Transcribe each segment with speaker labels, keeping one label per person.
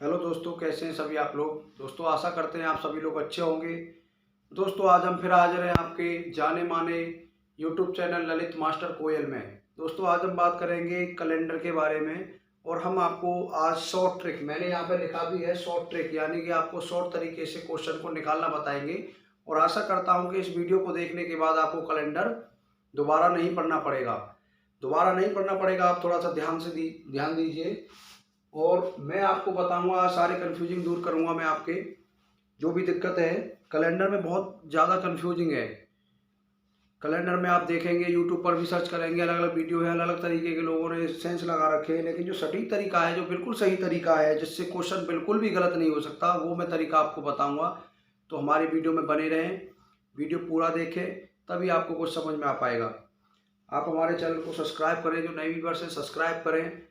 Speaker 1: Hello दोस्तों, कैसे हैं सभी आप लोग। दोस्तों आशा करते हैं आप सभी लोग अच्छे होंगे। दोस्तों आज हम फिर हाजिर हैं आपके जाने माने यूट्यूब चैनल ललित मास्टर कोयल में। दोस्तों आज हम बात करेंगे कैलेंडर के बारे में और हम आपको आज शॉर्ट ट्रिक, मैंने यहाँ पे लिखा भी है शॉर्ट ट्रिक, यानी कि आपको शॉर्ट तरीके से क्वेश्चन को निकालना बताएंगे। और आशा करता हूँ कि इस वीडियो को देखने के बाद आपको कैलेंडर दोबारा नहीं पढ़ना पड़ेगा। आप थोड़ा सा ध्यान दीजिए और मैं आपको बताऊंगा, सारे कन्फ्यूजिंग दूर करूंगा मैं आपके। जो भी दिक्कत है कैलेंडर में, बहुत ज़्यादा कन्फ्यूजिंग है कैलेंडर में। आप देखेंगे यूट्यूब पर भी सर्च करेंगे, अलग अलग वीडियो है, अलग अलग तरीके के लोगों ने सेंस लगा रखे हैं, लेकिन जो सटीक तरीका है, जो बिल्कुल सही तरीका है, जिससे क्वेश्चन बिल्कुल भी गलत नहीं हो सकता, वो मैं तरीका आपको बताऊँगा। तो हमारी वीडियो में बने रहें, वीडियो पूरा देखें, तभी आपको कुछ समझ में आ पाएगा। आप हमारे चैनल को सब्सक्राइब करें, जो नए व्यूअर्स हैं सब्सक्राइब करें,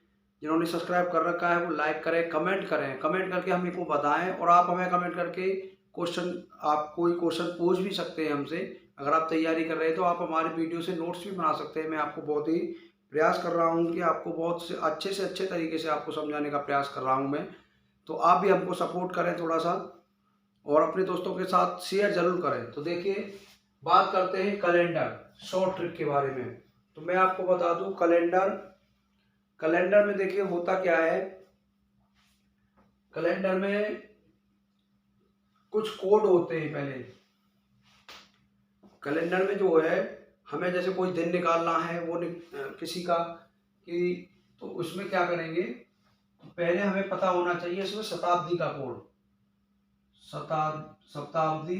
Speaker 1: जिन्होंने सब्सक्राइब कर रखा है वो लाइक करें, कमेंट करें, कमेंट करके हमें को बताएं। और आप हमें कमेंट करके क्वेश्चन, आप कोई क्वेश्चन पूछ भी सकते हैं हमसे। अगर आप तैयारी कर रहे हैं तो आप हमारे वीडियो से नोट्स भी बना सकते हैं। मैं आपको बहुत ही प्रयास कर रहा हूँ कि आपको बहुत से अच्छे तरीके से आपको समझाने का प्रयास कर रहा हूँ मैं। तो आप भी हमको सपोर्ट करें थोड़ा सा, और अपने दोस्तों के साथ शेयर जरूर करें। तो देखिए, बात करते हैं कैलेंडर शॉर्ट ट्रिक के बारे में। तो मैं आपको बता दूं, कैलेंडर में देखिए होता क्या है। कैलेंडर में कुछ कोड होते हैं। पहले कैलेंडर में जो है, हमें जैसे कोई दिन निकालना है वो किसी का, कि तो उसमें क्या करेंगे, तो पहले हमें पता होना चाहिए इसमें शताब्दी का कोड, शताब्दी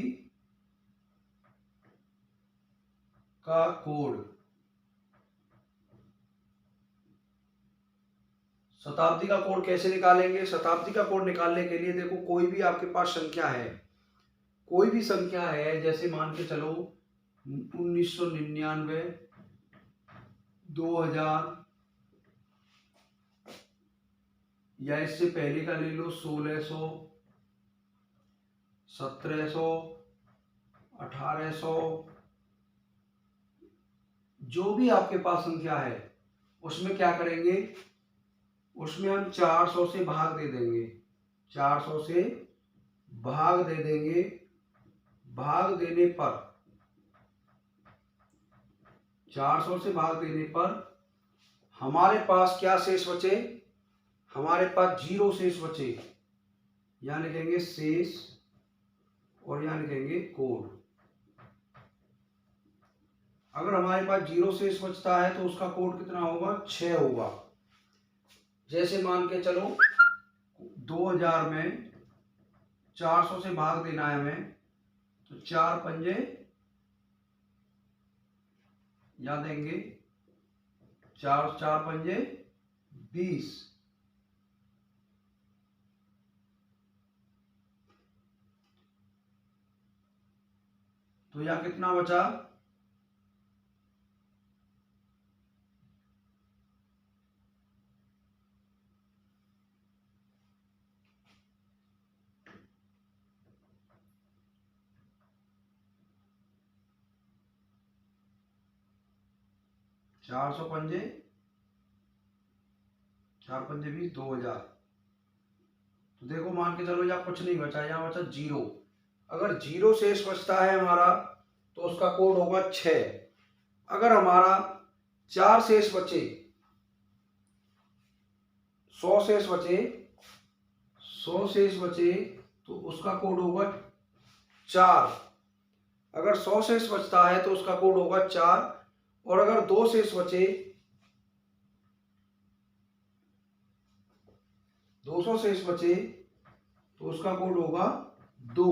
Speaker 1: का कोड। शताब्दी का कोड कैसे निकालेंगे? शताब्दी का कोड निकालने के लिए देखो, कोई भी आपके पास संख्या है, कोई भी संख्या है, जैसे मान के चलो 1999, 2000, या इससे पहले का ले लो 1600, 1700, 1800, जो भी आपके पास संख्या है उसमें क्या करेंगे, उसमें हम 400 से भाग दे देंगे, 400 से भाग दे देंगे। भाग देने पर 400 से भाग देने पर हमारे पास क्या शेष बचे? हमारे पास जीरो शेष बचे। यहाँ लिखेंगे शेष और यहाँ लिखेंगे कोड। अगर हमारे पास जीरो शेष बचता है तो उसका कोड कितना होगा? 6 होगा। जैसे मान के चलो 2000 में 400 से भाग देना है हमें, तो 4 पंजे याद देंगे, 4 पंजे 20। तो यहाँ कितना बचा? 400 पंजे 4 पंजे 20, 2000। तो देखो मान के चलो यहाँ कुछ नहीं बचा, यहाँ बचा जीरो। अगर जीरो शेष बचता है हमारा तो उसका कोड होगा 6। अगर हमारा 4 शेष बचे, 100 शेष बचे, 100 शेष बचे, तो उसका कोड होगा 4। अगर 100 शेष बचता है तो उसका कोड होगा 4। और अगर 2 शेष बचे, 200 शेष बचे, तो उसका कोड होगा 2।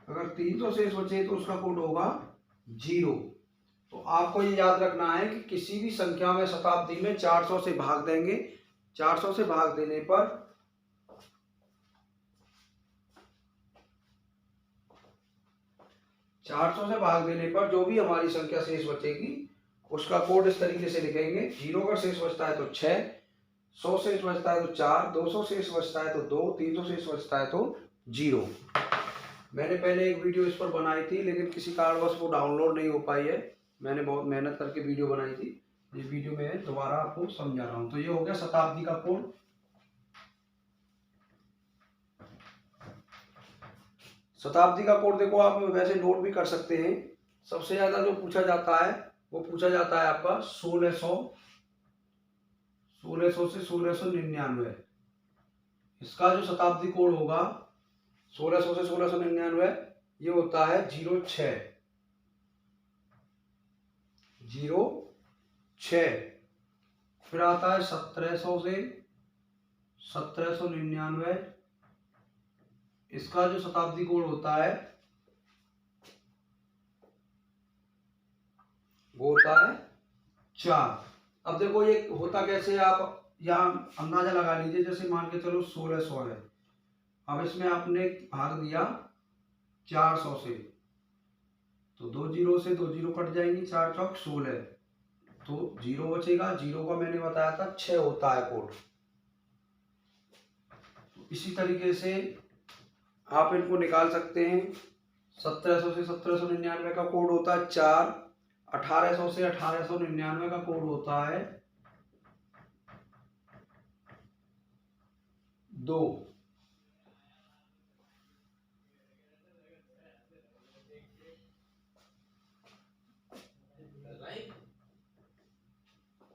Speaker 1: अगर 300 शेष बचे तो उसका कोड होगा 0। तो आपको ये याद रखना है कि किसी भी संख्या में शताब्दी में 400 से भाग देंगे। 400 से भाग देने पर 400 से भाग देने पर जो भी हमारी संख्या शेष बचेगी उसका कोड इस तरीके से लिखेंगे। 0 का शेष बचता है तो 6, 100 शेष बचता है तो 4, 200 शेष बचता है तो 2, 300 शेष बचता है तो 0। मैंने पहले एक वीडियो इस पर बनाई थी, लेकिन किसी कारणवश वो डाउनलोड नहीं हो पाई है। मैंने बहुत मेहनत करके वीडियो बनाई थी। इस वीडियो में दोबारा आपको समझा रहा हूँ। तो ये हो गया शताब्दी का कोड। शताब्दी का कोड देखो आप वैसे नोट भी कर सकते हैं। सबसे ज़्यादा जो पूछा जाता है वो पूछा जाता है आपका 1600 से 1699। इसका जो शताब्दी कोड होगा 1600 से 1699 ये होता है 06। फिर आता है 1700 से 1799। इसका जो शताब्दी कोड होता है वो होता है 4। अब देखो ये होता कैसे, आप यहाँ अंदाजा लगा लीजिए। जैसे मान के चलो 1600 है, अब इसमें आपने भाग दिया 400 से, तो 2 जीरो से 2 जीरो कट जाएंगी, 4 चौक 16, तो जीरो बचेगा। जीरो का मैंने बताया था 6 होता है कोड। तो इसी तरीके से आप इनको निकाल सकते हैं। 1700 से 1799 का कोड होता है 4। 1800 से 1899 का कोड होता है 2।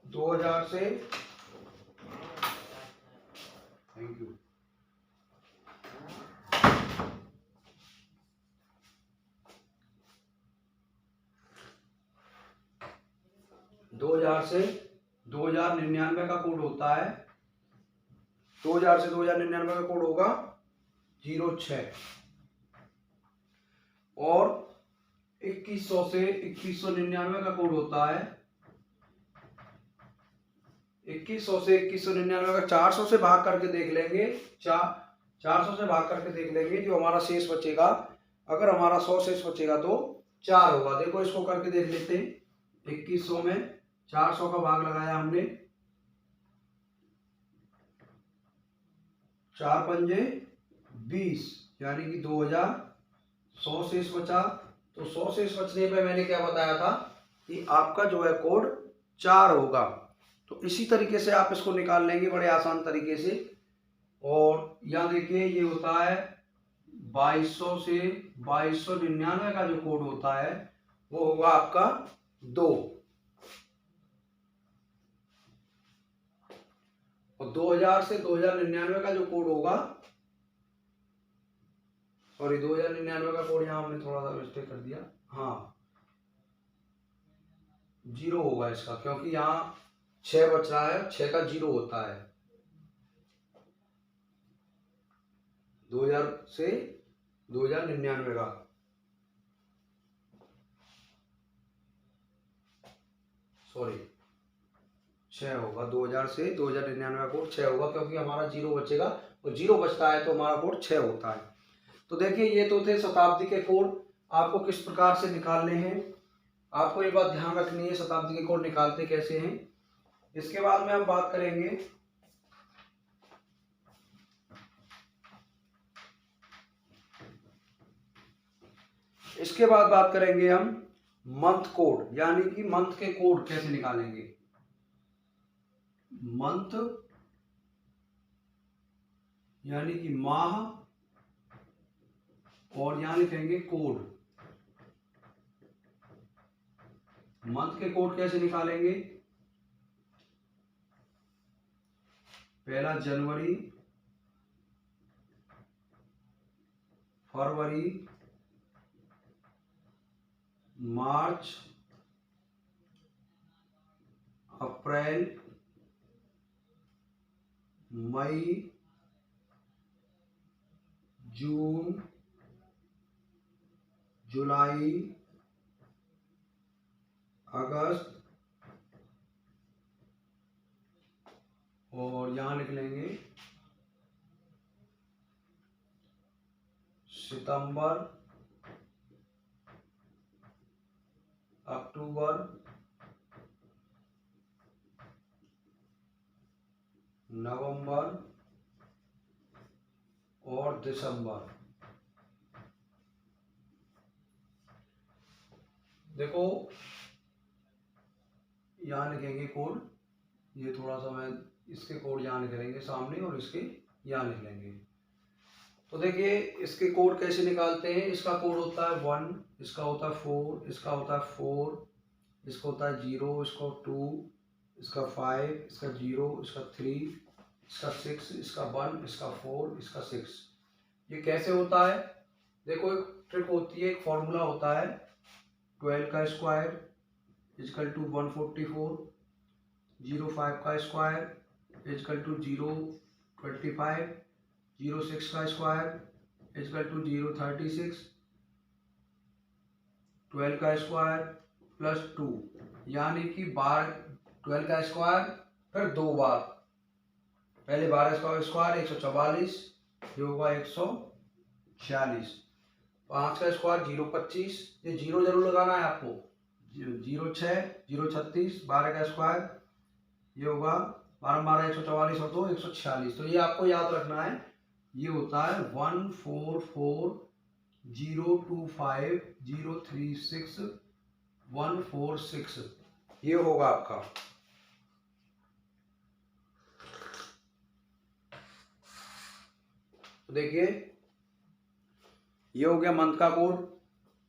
Speaker 1: 2000 से, थैंक यू, 2000 से 2099 का कोड होता है, 2000 से 2099 का कोड होगा 06। और 2100 से 2199 का कोड होता है 2100 से 2199 का 400 से भाग करके देख लेंगे। 400 से भाग करके देख लेंगे, जो हमारा शेष बचेगा, अगर हमारा 100 शेष बचेगा तो 4 होगा। देखो इसको करके देख लेते हैं। 2100 में 400 का भाग लगाया हमने, 4 पंजे 20, यानी कि 2000। 100 शेष बचा, तो 100 शेष बचने पे मैंने क्या बताया था कि आपका जो है कोड 4 होगा। तो इसी तरीके से आप इसको निकाल लेंगे बड़े आसान तरीके से। और यहाँ देखिए ये होता है 2200 से 2299 का जो कोड होता है वो होगा आपका 2। और 2000 से 2099 का जो कोड होगा, सॉरी 2099 का कोड यहाँ हमने थोड़ा सा मिस्टेक कर दिया, हाँ 0 होगा इसका, क्योंकि यहाँ 6 बच रहा है, 6 का 0 होता है। 2000 से 2099 का, सॉरी 6 होगा। 2000 से 2099 का कोड 6 होगा, क्योंकि हमारा 0 बचेगा और 0 बचता है तो हमारा कोड 6 होता है। तो देखिए ये तो थे शताब्दी के कोड, आपको किस प्रकार से निकालने हैं। आपको ये बात ध्यान रखनी है शताब्दी के कोड निकालते कैसे हैं। इसके बाद में हम बात करेंगे हम मंथ कोड, यानी कि मंथ के कोड कैसे निकालेंगे। मंथ यानी कि माह, और यहां लिखेंगे कोड। मंथ के कोड कैसे निकालेंगे, पहला जनवरी, फरवरी, मार्च, अप्रैल, मई, जून, जुलाई, अगस्त, और यहां लिख लेंगे सितंबर, अक्टूबर, नवंबर और दिसंबर। देखो यहाँ लिखेंगे कोड, ये थोड़ा सा मैं इसके कोड यहाँ लिख लेंगे सामने और इसके यहाँ लिख लेंगे। तो देखिए इसके कोड कैसे निकालते हैं। इसका कोड होता है 1, इसका होता है 4, इसका होता है 4, इसका होता है 0, इसका 2, इसका 5, इसका 0, इसका 3, इसका 6, इसका 1, इसका 4, इसका 6। ये कैसे होता है? देखो एक ट्रिक होती है, एक फॉर्मूला होता है। 12 का स्क्वायर इजकल टू 144, 05 का स्क्वायर इजकल टू 025, 06 का स्क्वायर इजकल टू 036, 12 का स्क्वायर प्लस 2, यानी कि 12 का स्क्वायर फिर 2 बार, पहले 12 का स्क्वायर 144, ये होगा 146, 5 का स्क्वायर 025, ये 0 जरूर लगाना है आपको, 06, 036, 12 का स्क्वायर ये होगा 12 12 144 और 2 146। तो ये आपको याद रखना है, ये होता है 144,025,036,146, ये होगा आपका। तो देखिए ये हो गया मंथ का कोड।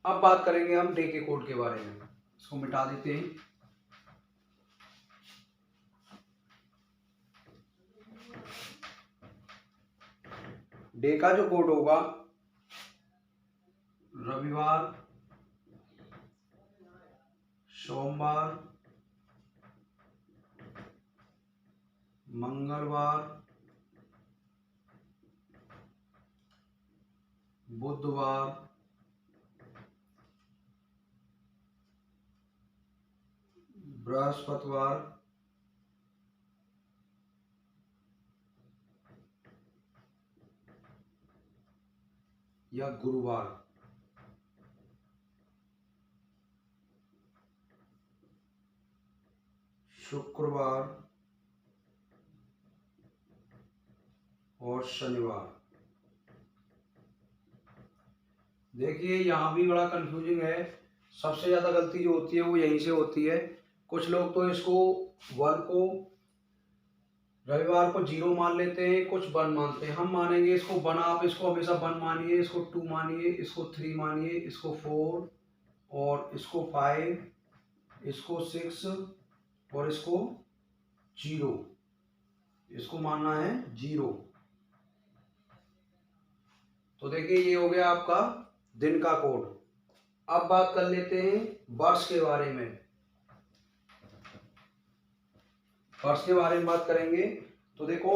Speaker 1: अब बात करेंगे हम डे के कोड के बारे में। इसको मिटा देते हैं। डे का जो कोड होगा, रविवार, सोमवार, मंगलवार, बुधवार, बृहस्पतिवार, या गुरुवार। शुक्रवार और शनिवार। देखिए यहाँ भी बड़ा कंफ्यूजिंग है। सबसे ज़्यादा गलती जो होती है वो यहीं से होती है। कुछ लोग तो इसको 1 को, रविवार को 0 मान लेते हैं, कुछ 1 मानते हैं। हम मानेंगे इसको 1, आप इसको हमेशा 1 मानिए, इसको 2 मानिए, इसको 3 मानिए, इसको 4 और इसको 5, इसको 6 और इसको 0, इसको मानना है 0। तो देखिए ये हो गया आपका दिन का कोड। अब बात कर लेते हैं वर्ष के बारे में। वर्ष के बारे में बात करेंगे तो देखो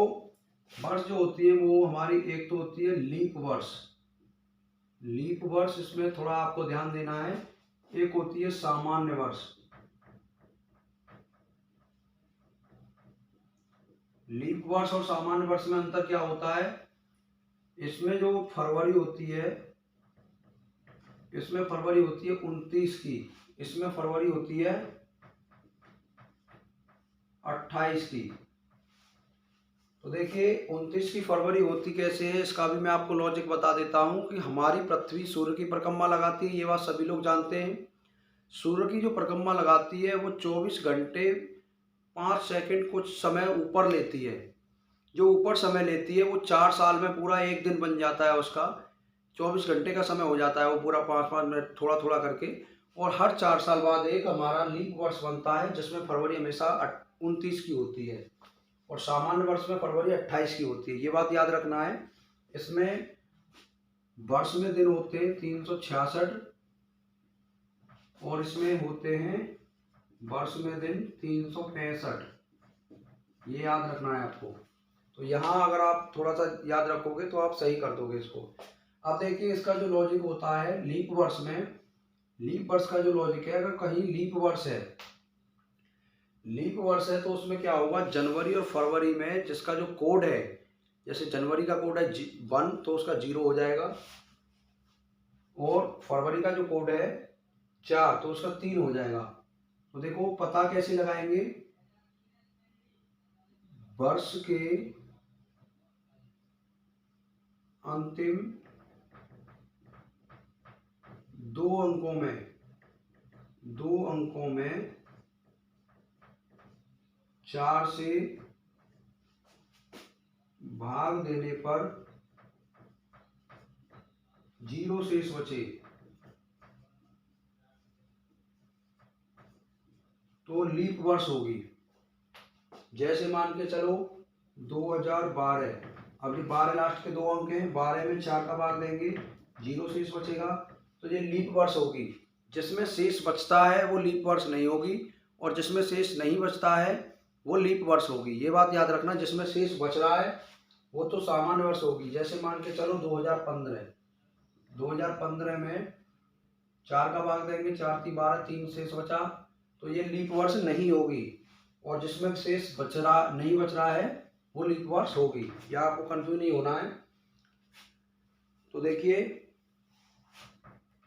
Speaker 1: वर्ष जो होती है वो हमारी एक तो होती है लीप वर्ष। लीप वर्ष इसमें थोड़ा आपको ध्यान देना है। एक होती है सामान्य वर्ष। लीप वर्ष और सामान्य वर्ष में अंतर क्या होता है? इसमें जो फरवरी होती है, इसमें फरवरी होती है 29 की, इसमें फरवरी होती है 28 की। तो देखिए 29 की फरवरी होती कैसे है, इसका भी मैं आपको लॉजिक बता देता हूं कि हमारी पृथ्वी सूर्य की परिक्रमा लगाती है, ये बात सभी लोग जानते हैं। सूर्य की जो परिक्रमा लगाती है वो 24 घंटे 5 सेकंड कुछ समय ऊपर लेती है। जो ऊपर समय लेती है वो 4 साल में पूरा एक दिन बन जाता है उसका। 24 घंटे का समय हो जाता है वो पूरा 5-5 मिनट थोड़ा थोड़ा करके। और हर 4 साल बाद एक हमारा लीप वर्ष बनता है जिसमें फरवरी हमेशा 29 की होती है और सामान्य वर्ष में फरवरी 28 की होती है। ये बात याद रखना है। इसमें वर्ष में दिन होते हैं 366 और इसमें होते हैं वर्ष में दिन 365। ये याद रखना है आपको। तो यहाँ अगर आप थोड़ा सा याद रखोगे तो आप सही कर दोगे इसको। अब देखिए इसका जो लॉजिक होता है लीप वर्ष में, लीप वर्ष का जो लॉजिक है, अगर कहीं लीप वर्ष है, लीप वर्ष है तो उसमें क्या होगा, जनवरी और फरवरी में जिसका जो कोड है, जैसे जनवरी का कोड है 1 तो उसका 0 हो जाएगा और फरवरी का जो कोड है 4 तो उसका 3 हो जाएगा। तो देखो पता कैसे लगाएंगे, वर्ष के अंतिम 2 अंकों में 4 से भाग देने पर जीरो शेष बचे तो लीप वर्ष होगी। जैसे मान के चलो 2012, अब ये 12 लास्ट के दो अंक हैं, 12 में 4 का भाग देंगे, जीरो शेष बचेगा, तो ये लीप वर्ष होगी। जिसमें शेष बचता है वो लीप वर्ष नहीं होगी, और जिसमें शेष नहीं बचता है वो लीप वर्ष होगी। ये बात याद रखना, जिसमें शेष बच रहा है वो तो सामान्य वर्ष होगी। जैसे मान के चलो 2015 में 4 का भाग देंगे, 4 × 12, 3 शेष बचा, तो ये लीप वर्ष नहीं होगी। और जिसमें शेष नहीं बच रहा है वो लीप वर्ष होगी। या आपको कंफ्यूज नहीं होना है। तो देखिए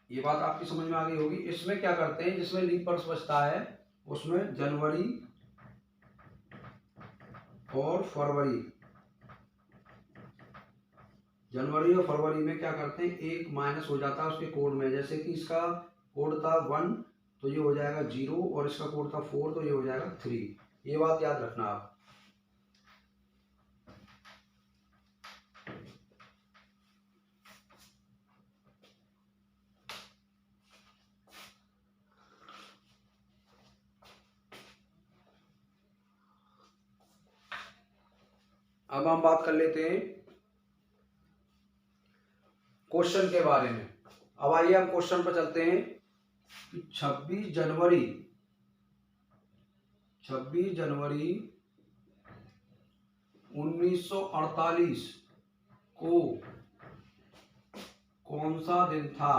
Speaker 1: ये बात आपकी समझ में आ गई होगी। इसमें क्या करते हैं, जिसमें लीप वर्ष बचता है उसमें जनवरी और फरवरी में क्या करते हैं, एक माइनस हो जाता है उसके कोड में। जैसे कि इसका कोड था 1 तो ये हो जाएगा 0, और इसका कोड था 4 तो ये हो जाएगा 3। ये बात याद रखना आप। अब हम बात कर लेते हैं क्वेश्चन के बारे में। अब आइए हम क्वेश्चन पर चलते हैं कि 26 जनवरी 1948 को कौन सा दिन था?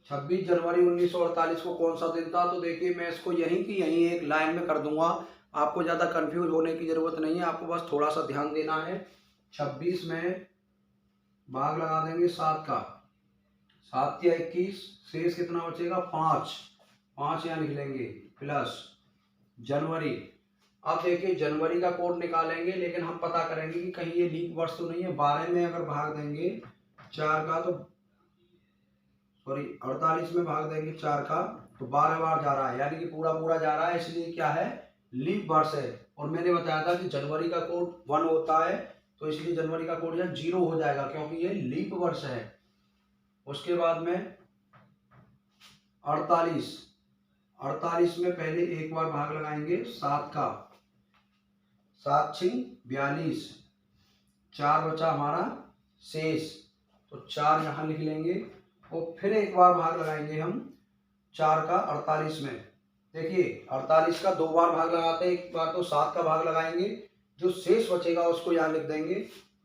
Speaker 1: 26 जनवरी 1948 को कौन सा दिन था? तो देखिए मैं इसको यहीं की यहीं एक लाइन में कर दूंगा, आपको ज़्यादा कंफ्यूज होने की ज़रूरत नहीं है। आपको बस थोड़ा सा ध्यान देना है। 26 में भाग लगा देंगे 7 का, 7 या 21, शेष कितना बचेगा? 5 यहाँ लिख लेंगे, प्लस जनवरी। अब देखिए जनवरी का कोड निकालेंगे, लेकिन हम पता करेंगे कि कहीं ये लीप वर्ष तो नहीं है। 12 में अगर भाग देंगे 4 का तो 48 में भाग देंगे 4 का तो 12 बार जा रहा है, यानी कि पूरा जा रहा है, इसलिए क्या है? लीप वर्ष है। और मैंने बताया था कि जनवरी का कोड 1 होता है, तो इसलिए जनवरी का कोड यहाँ 0 हो जाएगा, क्योंकि ये लीप वर्ष है। उसके बाद में 48 में पहले एक बार भाग लगाएंगे 7 का, 7 × 42, 4 बचा हमारा शेष, तो 4 यहाँ लिख लेंगे। और फिर एक बार भाग लगाएंगे हम 4 का 48 में। देखिए 48 का 2 बार भाग लगाते हैं, एक बार तो 7 का भाग लगाएंगे, जो शेष बचेगा उसको यहाँ लिख देंगे।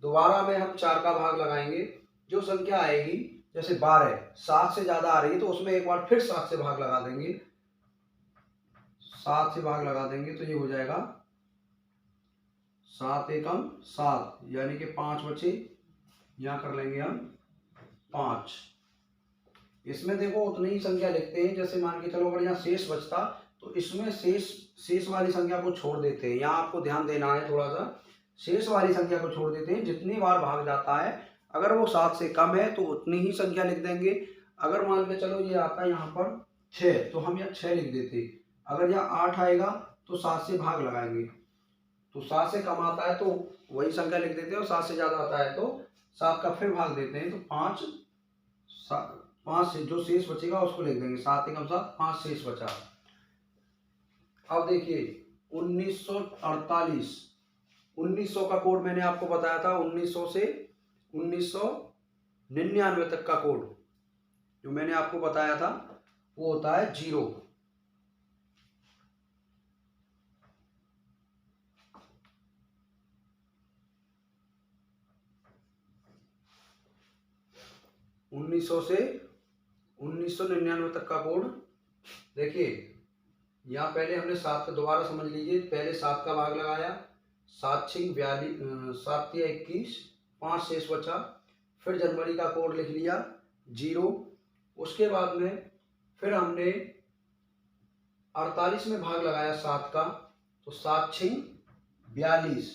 Speaker 1: दोबारा में हम 4 का भाग लगाएंगे, जो संख्या आएगी जैसे 12 7 से ज़्यादा आ रही है तो उसमें एक बार फिर 7 से भाग लगा देंगे, 7 से भाग लगा देंगे तो ये हो जाएगा 7 एकम 7, यानी कि 5 बचे, यहाँ कर लेंगे हम 5। इसमें देखो उतनी ही संख्या लिखते हैं, जैसे मान के चलो अगर यहाँ शेष बचता तो इसमें शेष वाली संख्या को छोड़ देते हैं। यहाँ आपको ध्यान देना है थोड़ा सा, शेष वाली संख्या को छोड़ देते हैं। जितनी बार भाग जाता है अगर वो 7 से कम है तो उतनी ही संख्या लिख देंगे। अगर मान के चलो ये आता है यहाँ पर 6 तो हम यहाँ 6 लिख देते। अगर यहाँ 8 आएगा तो 7 से भाग लगाएंगे, तो 7 से कम आता है तो वही संख्या लिख देते हैं, और 7 से ज़्यादा आता है तो 7 का फिर भाग देते हैं, तो 5 से जो शेष बचेगा उसको लिख देंगे, 7 एकम 7, 5 शेष बचा। अब देखिए 1948, 1900 का कोड मैंने आपको बताया था, 1900 से 1999 तक का कोड जो मैंने आपको बताया था वो होता है 0। से 1999 तक का कोड। देखिए यहाँ पहले हमने 7 का, दोबारा समझ लीजिए, पहले 7 का भाग लगाया, 7 × 42, 7 या 21, 5 शेष बचा, फिर जनवरी का कोड लिख लिया 0। उसके बाद में फिर हमने 48 में भाग लगाया 7 का, तो 7 × 42,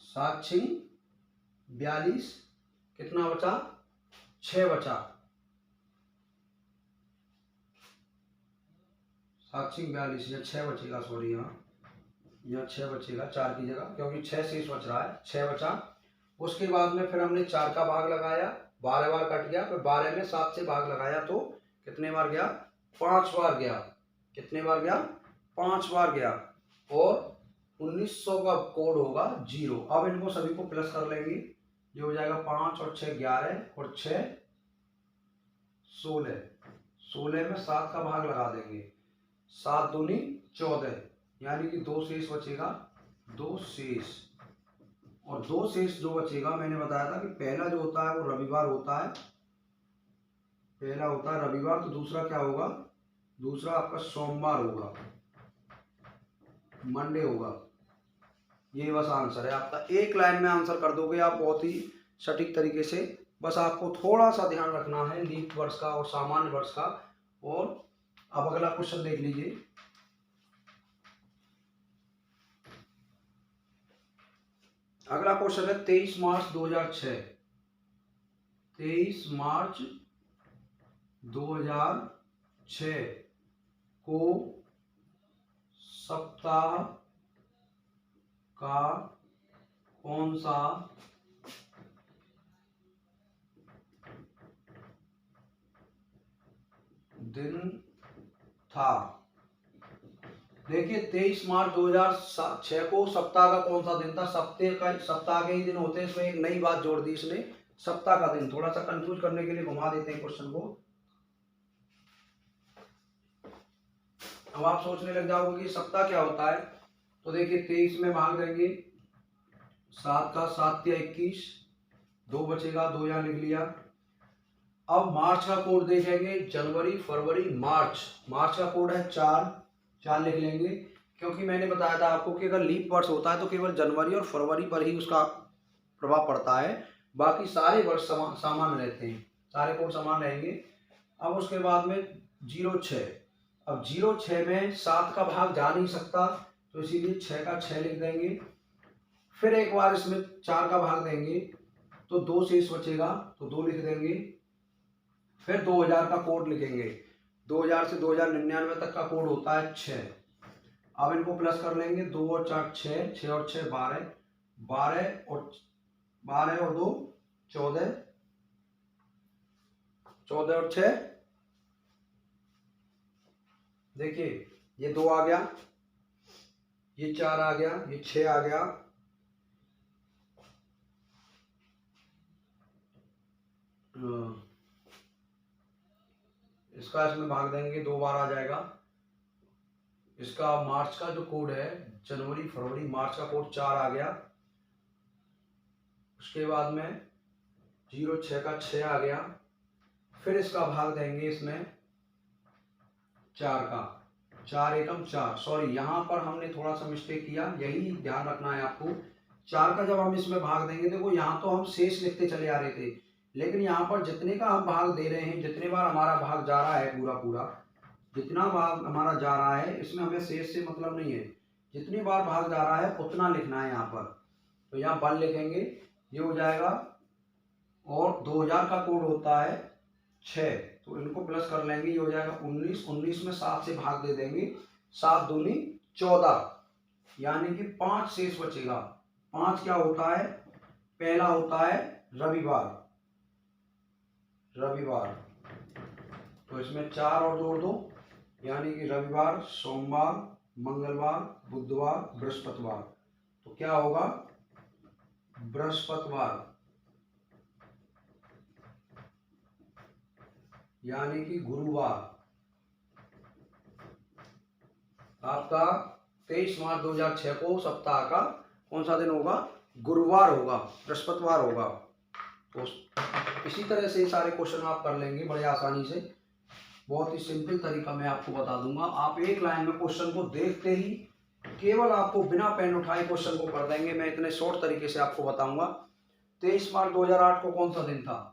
Speaker 1: 7 × 42 कितना बचा? 6 बचा। 7 6 42, यहाँ 6 बचेगा, सॉरी यहाँ 6 बचेगा 4 की जगह, क्योंकि 6 शेष बच रहा है, 6 बचा। उसके बाद में फिर हमने 4 का भाग लगाया, 12 बार कट गया, फिर 12 में 7 से भाग लगाया तो कितने बार गया, 5 बार गया। कितने बार गया, 5 बार गया। और 1900 का कोड होगा 0। अब इनको सभी को प्लस कर लेंगे, ये हो जाएगा 5 और 6 11 और 6 16। 16 में 7 का भाग लगा देंगे, 7 दूनी 14, यानी कि 2 शेष बचेगा, 2 शेष। और 2 शेष जो बचेगा, मैंने बताया था कि पहला जो होता है वो रविवार होता है, पहला होता है रविवार, तो दूसरा क्या होगा, दूसरा आपका सोमवार होगा, मंडे होगा। ये बस आंसर है आपका, एक लाइन में आंसर कर दोगे आप बहुत ही सटीक तरीके से। बस आपको थोड़ा सा ध्यान रखना है लीप वर्ष का और सामान्य वर्ष का। और अब अगला क्वेश्चन देख लीजिए। अगला क्वेश्चन है 23 मार्च 2006। 23 मार्च 2006 को सप्ताह का कौन सा दिन था। देखिए 23 मार्च 2006 को सप्ताह का कौन सा दिन था। सप्ताह के ही दिन होते हैं, इसमें एक नई बात जोड़ दी इसने, सप्ताह का दिन। थोड़ा सा कंफ्यूज करने के लिए घुमा देते हैं क्वेश्चन को। अब आप सोचने लग जाओगे कि सप्ताह क्या होता है। तो देखिए 23 में भाग देंगे, 7 का 7 या 21, 2 बचेगा, 2 यहाँ लिख लिया। अब मार्च का कोड देखेंगे, जनवरी फरवरी मार्च। मार्च का कोड है 4 लिख लेंगे, क्योंकि मैंने बताया था आपको कि अगर लीप वर्ष होता है तो केवल जनवरी और फरवरी पर ही उसका प्रभाव पड़ता है, बाकी सारे वर्ष समान रहते हैं, सारे कोड समान रहेंगे। अब उसके बाद में 06। अब 06 में 7 का भाग जा नहीं सकता, तो इसीलिए 6 का 6 लिख देंगे। फिर एक बार इसमें 4 का भाग देंगे तो 2 शेष बचेगा, तो 2 लिख देंगे। फिर 2000 का कोड लिखेंगे, 2000 से 2099 तक का कोड होता है 6। अब इनको प्लस कर लेंगे, 2 और 4 6, 6 और 6 12, 12 और 2 14, 14 और 6 देखिए ये 2 आ गया, ये 4 आ गया, ये 6 आ गया। इसका इसमें भाग देंगे, 2 बार आ जाएगा। इसका मार्च का जो कोड है, जनवरी फरवरी मार्च का कोड 4 आ गया। उसके बाद में 06 का 6 आ गया। फिर इसका भाग देंगे इसमें 4 का, 4 एकम 4। सॉरी, यहाँ पर हमने थोड़ा सा मिस्टेक किया, यही ध्यान रखना है आपको। 4 का जब हम इसमें भाग देंगे, देखो यहाँ तो हम शेष लिखते चले आ रहे थे, लेकिन यहाँ पर जितने का हम भाग दे रहे हैं, जितने बार हमारा भाग जा रहा है, पूरा जितना भाग हमारा जा रहा है, इसमें हमें शेष से मतलब नहीं है, जितनी बार भाग जा रहा है उतना लिखना है यहाँ पर। तो यहाँ 1 लिखेंगे, ये हो जाएगा। और 2000 का कोड होता है 6, तो इनको प्लस कर लेंगे, ये हो जाएगा 19। 19 में 7 से भाग दे देंगे, 7 दूनी 14, यानी कि 5 शेष बचेगा। 5 क्या होता है, पहला होता है रविवार। तो इसमें 4 और जोड़ दो, यानी कि रविवार, सोमवार, मंगलवार, बुधवार, बृहस्पतिवार। तो क्या होगा, बृहस्पतिवार, यानी कि गुरुवार। आपका 23 मार्च 2006 को सप्ताह का कौन सा दिन होगा, गुरुवार होगा, बृहस्पतिवार होगा। तो इसी तरह से सारे क्वेश्चन आप कर लेंगे बड़े आसानी से, बहुत ही सिंपल तरीका मैं आपको बता दूंगा। आप एक लाइन में क्वेश्चन को देखते ही केवल आपको बिना पेन उठाए क्वेश्चन को कर देंगे, मैं इतने शॉर्ट तरीके से आपको बताऊंगा। 23 मार्च 2008 को कौन सा दिन था,